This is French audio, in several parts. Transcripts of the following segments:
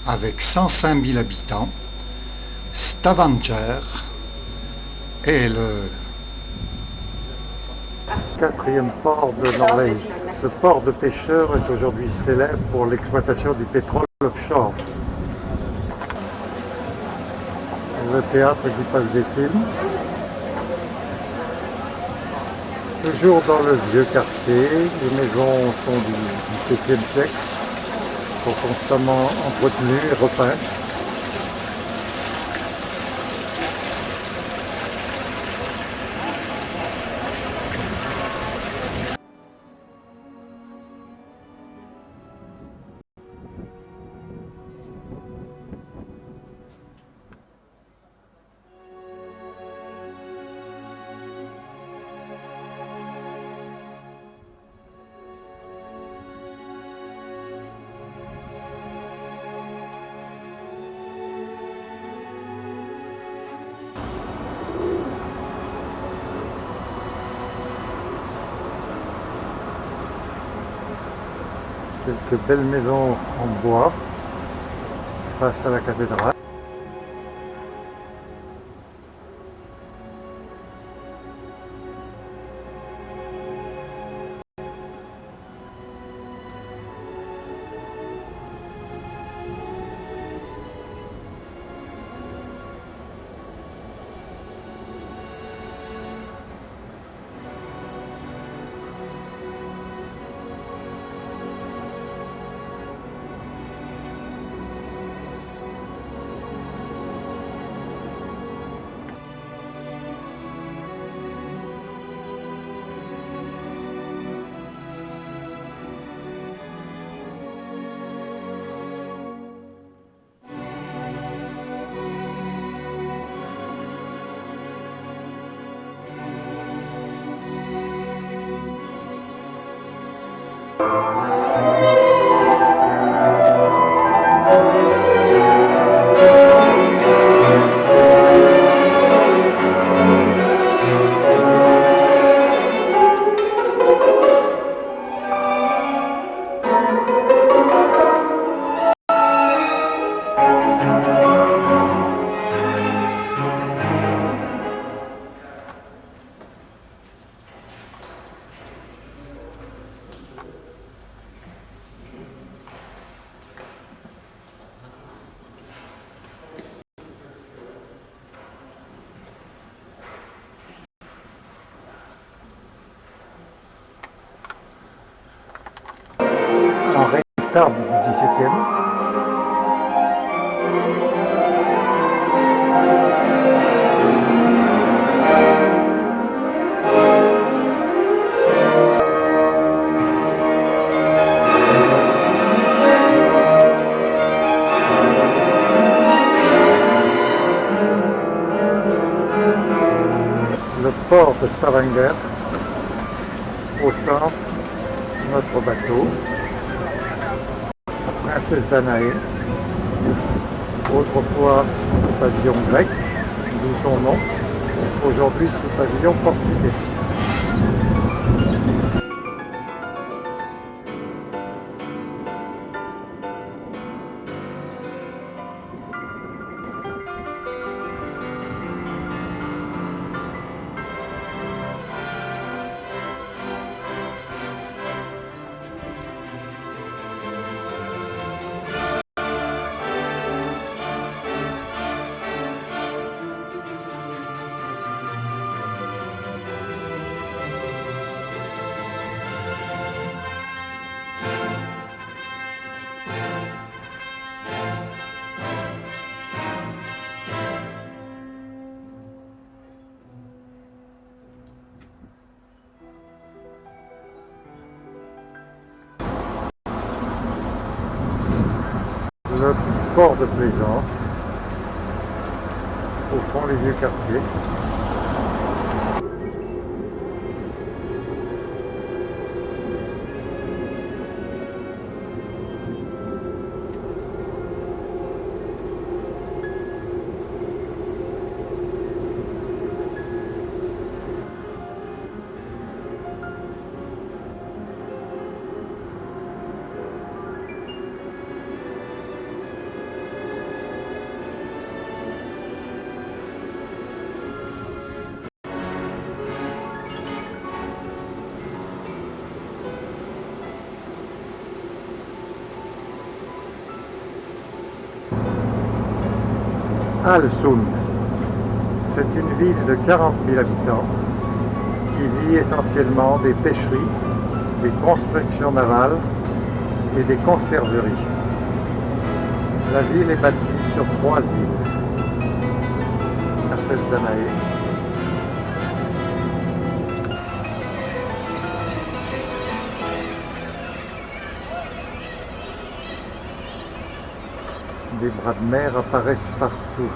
avec 105 000 habitants, Stavanger est le quatrième port de Norvège. Ce port de pêcheurs est aujourd'hui célèbre pour l'exploitation du pétrole offshore. Le théâtre qui passe des films. Toujours dans le vieux quartier, les maisons sont du XVIIe siècle, sont constamment entretenues et repeintes. Quelques belles maisons en bois face à la cathédrale. En rétable du XVIIe. Le port de Stavanger, au centre, notre bateau, la princesse Danaé, autrefois sous pavillon grec, d'où son nom, aujourd'hui sous pavillon portugais. Le petit port de plaisance, au fond les vieux quartiers. Ålesund. C'est une ville de 40 000 habitants qui vit essentiellement des pêcheries, des constructions navales et des conserveries. La ville est bâtie sur 3 îles. Princesse Danae, des bras de mer apparaissent partout.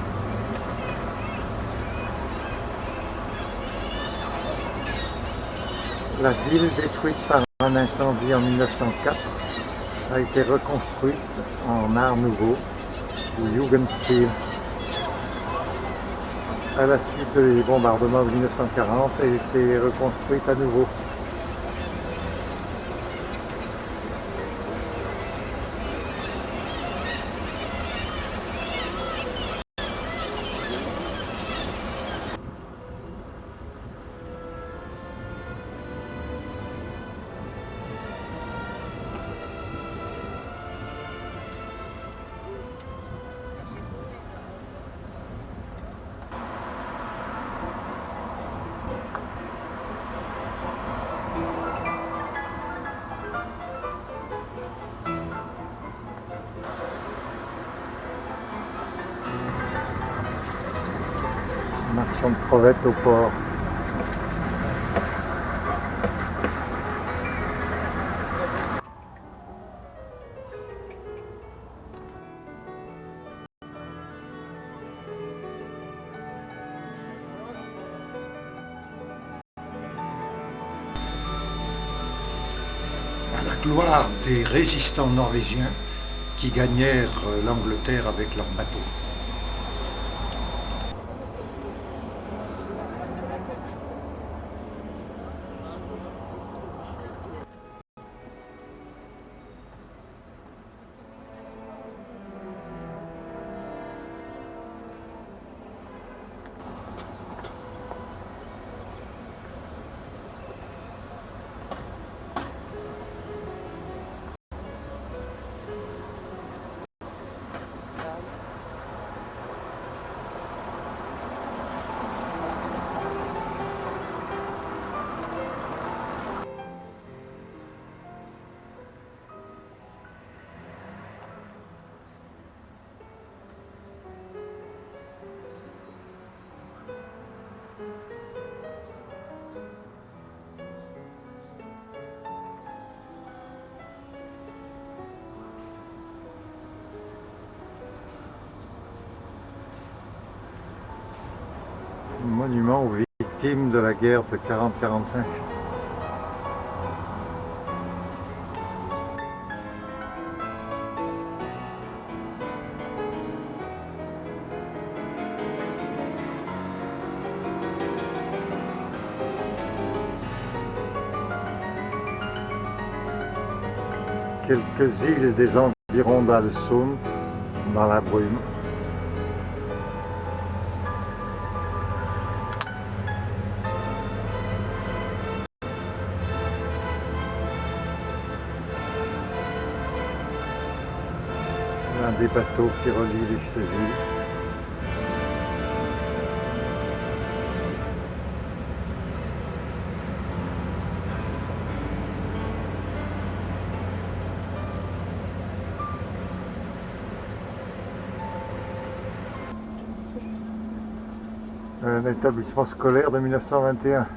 La ville, détruite par un incendie en 1904, a été reconstruite en art nouveau, ou Jugendstil. À la suite des bombardements de 1940, elle a été reconstruite à nouveau. Marchand de crevettes au port. À la gloire des résistants norvégiens qui gagnèrent l'Angleterre avec leurs bateaux. Monument aux victimes de la guerre de 40-45. Quelques îles des environs d'Ålesund dans la brume. Un des bateaux qui relie ces îles. Un établissement scolaire de 1921.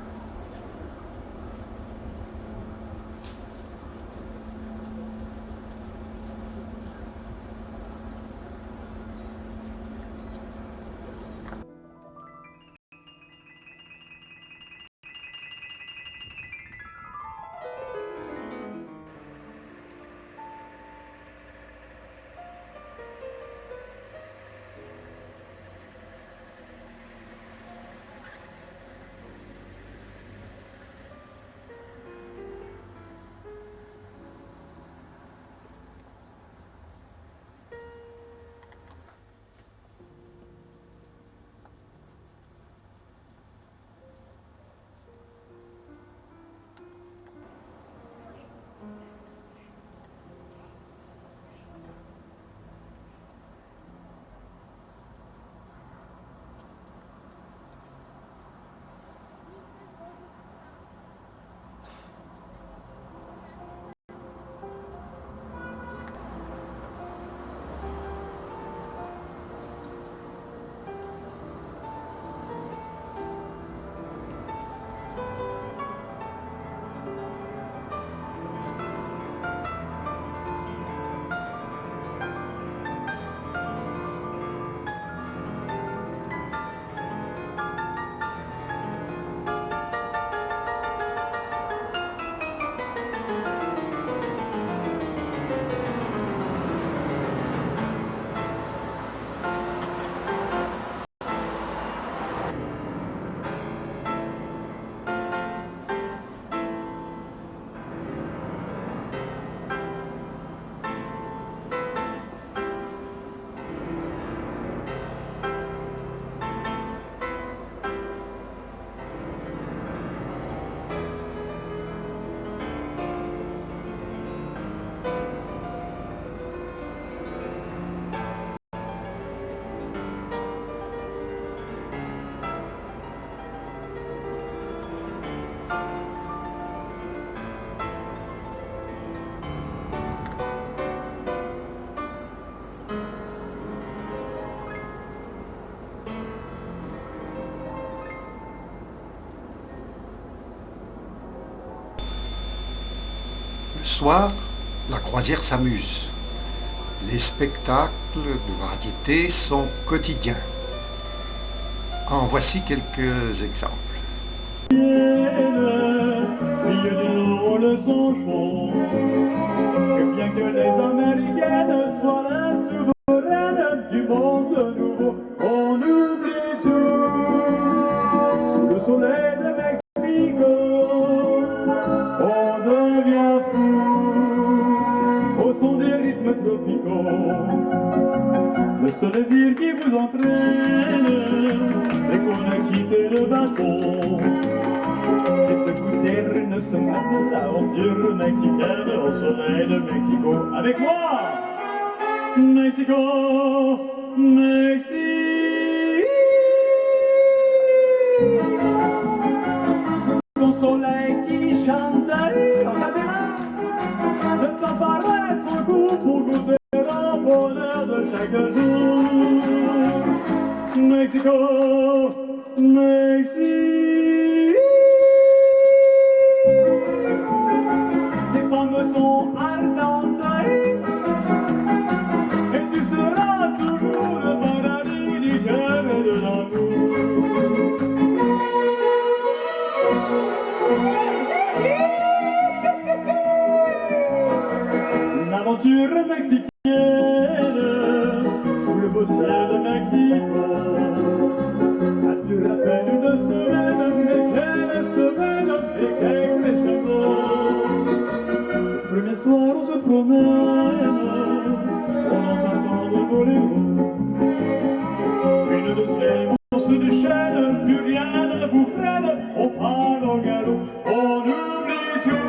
soir, la croisière s'amuse. Les spectacles de variété sont quotidiens. En voici quelques exemples. Bien que les Américaines soient la souveraine du monde nouveau, on oublie tout sous le soleil de Mexico. On devient fou au son des rythmes tropicaux. Le seul désir qui vous entraîne dès qu'on a quitté le bateau, c'est de goûter une semaine l'aventure mexicaine au soleil de Mexico. Avec moi, Mexico, Mexico. Ton soleil qui chante dans ta main, le temps paraît trop court pour goûter le bonheur de chaque jour. Mexico, Mexico. Tes femmes sont ardentes et tu seras toujours le paradis du cœur et de l'amour. Une aventure mexicaine sous le beau ciel de Mexico. Ça dure à peine une semaine, mais quelle semaine et quel crescendo. Le premier soir on se promène, on entend le boléro. Une deuxième on se déchaîne, plus rien ne vous freine, on parle au galop, on oublie tout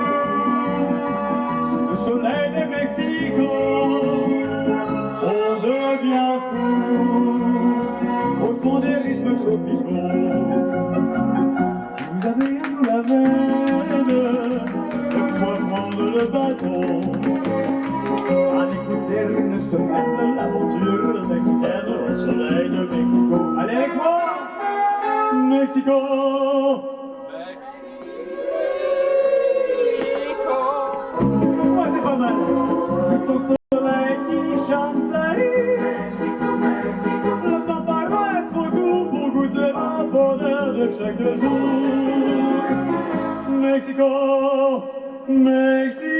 sous le soleil de Mexico. On devient fou au son des rythmes tropicaux. Si vous avez un nous la veine, faites-moi prendre le bateau. À écouter une semaine l'aventure mexicaine au soleil de Mexico. Allez avec moi, Mexico. Ouais, c'est pas mal. C'est ton soleil qui chante. Le temps paraît trop court pour goûter le bonheur de chaque jour. Mexico, Mexico.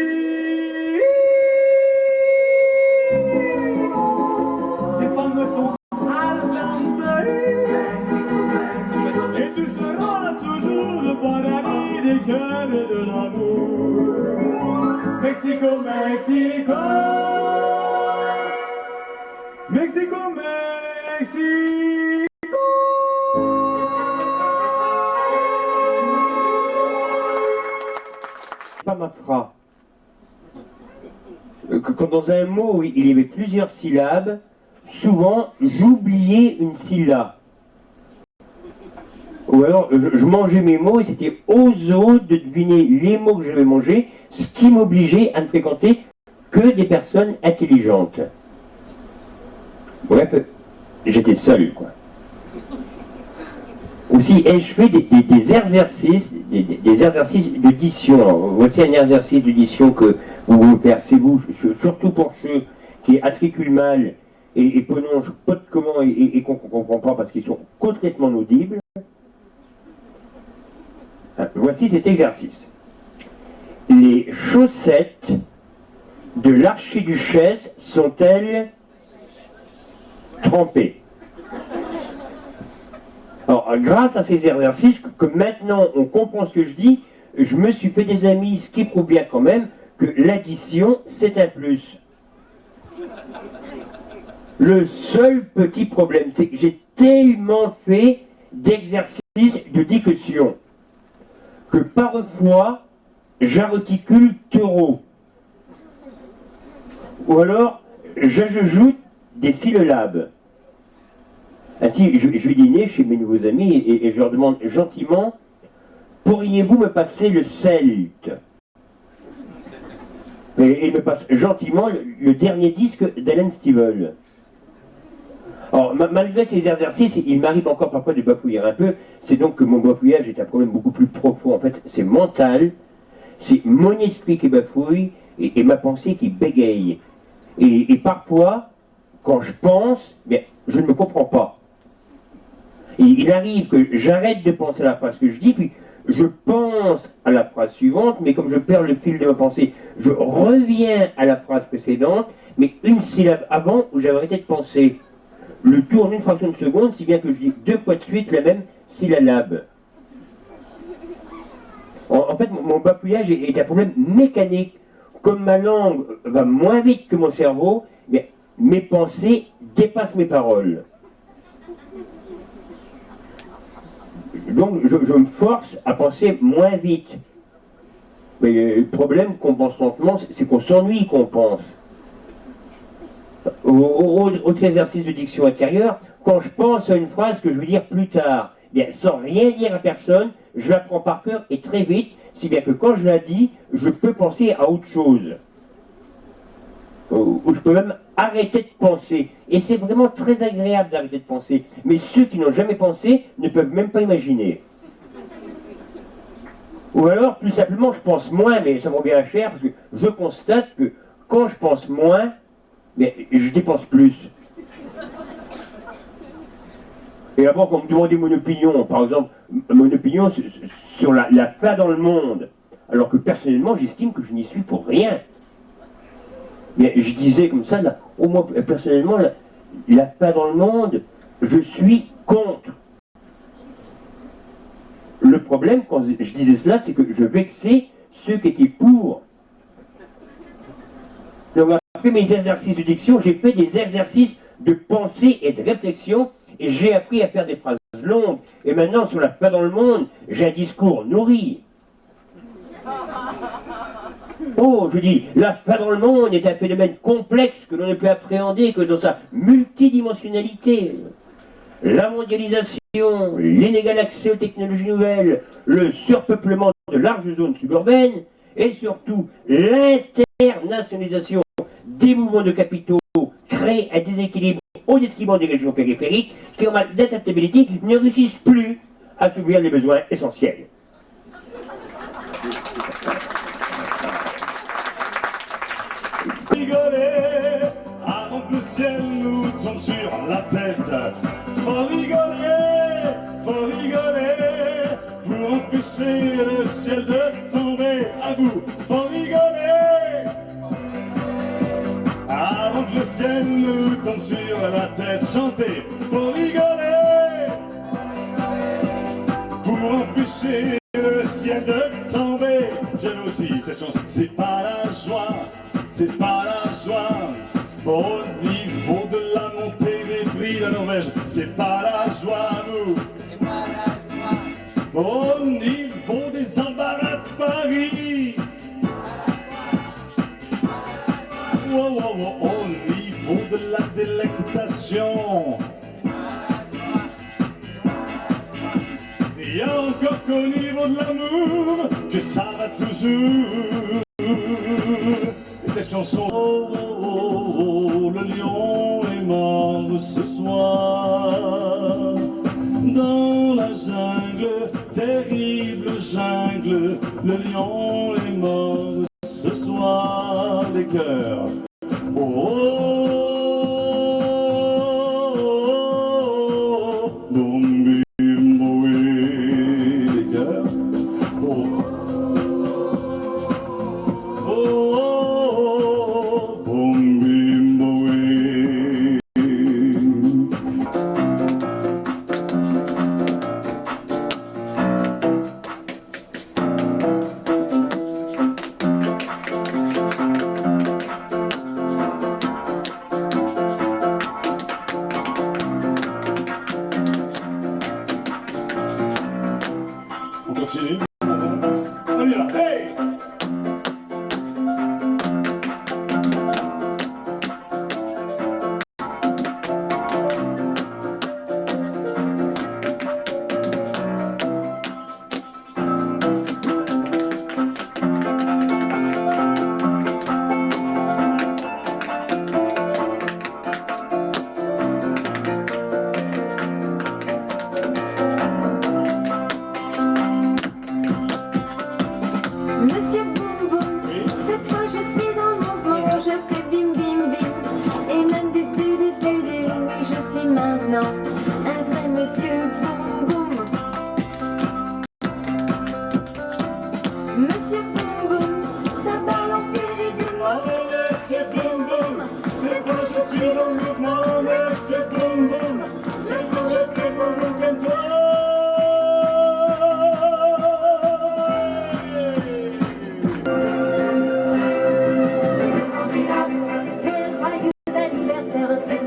Tes femmes sont ardentes et tu seras toujours le paradis des cœurs et de l'amour. Mexico, Mexico. Mexico, Mexico. Pas ma phrase. Quand dans un mot il y avait plusieurs syllabes, souvent j'oubliais une syllabe. Ou alors je mangeais mes mots et c'était aux autres de deviner les mots que j'avais mangés, ce qui m'obligeait à ne fréquenter que des personnes intelligentes. Bref, j'étais seul, quoi. Aussi, ai-je fait des exercices, des exercices d'audition. Voici un exercice d'audition que vous pouvez faire, c'est vous, surtout pour ceux qui articulent mal et prononcent pas de comment et qu'on ne comprend pas parce qu'ils sont complètement audibles. Voici cet exercice. Les chaussettes de l'archiduchesse sont-elles trempées? Alors, grâce à ces exercices, que maintenant on comprend ce que je dis, je me suis fait des amis, ce qui prouve bien quand même que l'addition, c'est un plus. Le seul petit problème, c'est que j'ai tellement fait d'exercices de diction que parfois, j'articule taureau. Ou alors, j'ajoute des syllabes. Ainsi, je vais dîner chez mes nouveaux amis et je leur demande gentiment, pourriez-vous me passer le celte? Et ils me passent gentiment le dernier disque d'Alan Stivell. Alors, malgré ces exercices, il m'arrive encore parfois de bafouiller un peu. C'est donc que mon bafouillage est un problème beaucoup plus profond. En fait, c'est mental. C'est mon esprit qui bafouille et ma pensée qui bégaye. Et parfois, quand je pense, bien, je ne me comprends pas. Et il arrive que j'arrête de penser à la phrase que je dis, puis je pense à la phrase suivante, mais comme je perds le fil de ma pensée, je reviens à la phrase précédente, mais une syllabe avant où j'avais arrêté de penser. Le tout en une fraction de seconde, si bien que je dis 2 fois de suite la même syllabe. En fait, mon bafouillage est un problème mécanique. Comme ma langue va moins vite que mon cerveau, bien, mes pensées dépassent mes paroles. Donc, je me force à penser moins vite. Mais le problème qu'on pense lentement, c'est qu'on s'ennuie qu'on pense. Autre exercice de diction intérieure, quand je pense à une phrase que je veux dire plus tard, bien, sans rien dire à personne, je la prends par cœur et très vite, si bien que quand je la dis, je peux penser à autre chose. Ou je peux même arrêter de penser. Et c'est vraiment très agréable d'arrêter de penser. Mais ceux qui n'ont jamais pensé ne peuvent même pas imaginer. Ou alors, plus simplement, je pense moins, mais ça me revient à cher, parce que je constate que quand je pense moins, mais je dépense plus. Et avant, quand on me demandait mon opinion, par exemple, mon opinion sur la paix dans le monde, alors que personnellement, j'estime que je n'y suis pour rien. Mais je disais comme ça, là, au moins personnellement, la paix dans le monde, je suis contre. Le problème, quand je disais cela, c'est que je vexais ceux qui étaient pour. Donc après mes exercices de diction, j'ai fait des exercices de pensée et de réflexion, et j'ai appris à faire des phrases longues. Et maintenant, sur la paix dans le monde, j'ai un discours nourri. Oh, je dis, la paix dans le monde est un phénomène complexe que l'on ne peut appréhender que dans sa multidimensionnalité. La mondialisation, l'inégal accès aux technologies nouvelles, le surpeuplement de larges zones suburbaines, et surtout l'internationalisation des mouvements de capitaux crée un déséquilibre au détriment des régions périphériques qui, en matière d'adaptabilité, ne réussissent plus à subir les besoins essentiels. Rigoler avant que le ciel nous tombe sur la tête. Faut rigoler pour empêcher le ciel de tomber. À vous, faut rigoler avant que le ciel nous tombe sur la tête. Chantez, faut rigoler pour empêcher le ciel de tomber. J'aime aussi cette chanson. C'est pas la joie, c'est pas la joie. Au niveau de la montée des prix de la Norvège, c'est pas la joie, nous. C'est pas la joie. Au niveau des embarras de Paris. Oh, oh, oh, au niveau de la délectation. Il y a encore qu'au niveau de l'amour que ça va toujours. Et cette chanson, oh, oh, oh, oh, le lion est mort ce soir. Dans la jungle, terrible jungle, le lion est mort ce soir. Les cœurs, oh, oh, oh, oh, boum, bim, boui, les cœurs, oh, oh, oh, boum, bim, boui. sur le mouvement, monsieur Boum Boum, je courrais plus boum boum comme toi. Quel joyeux anniversaire, c'est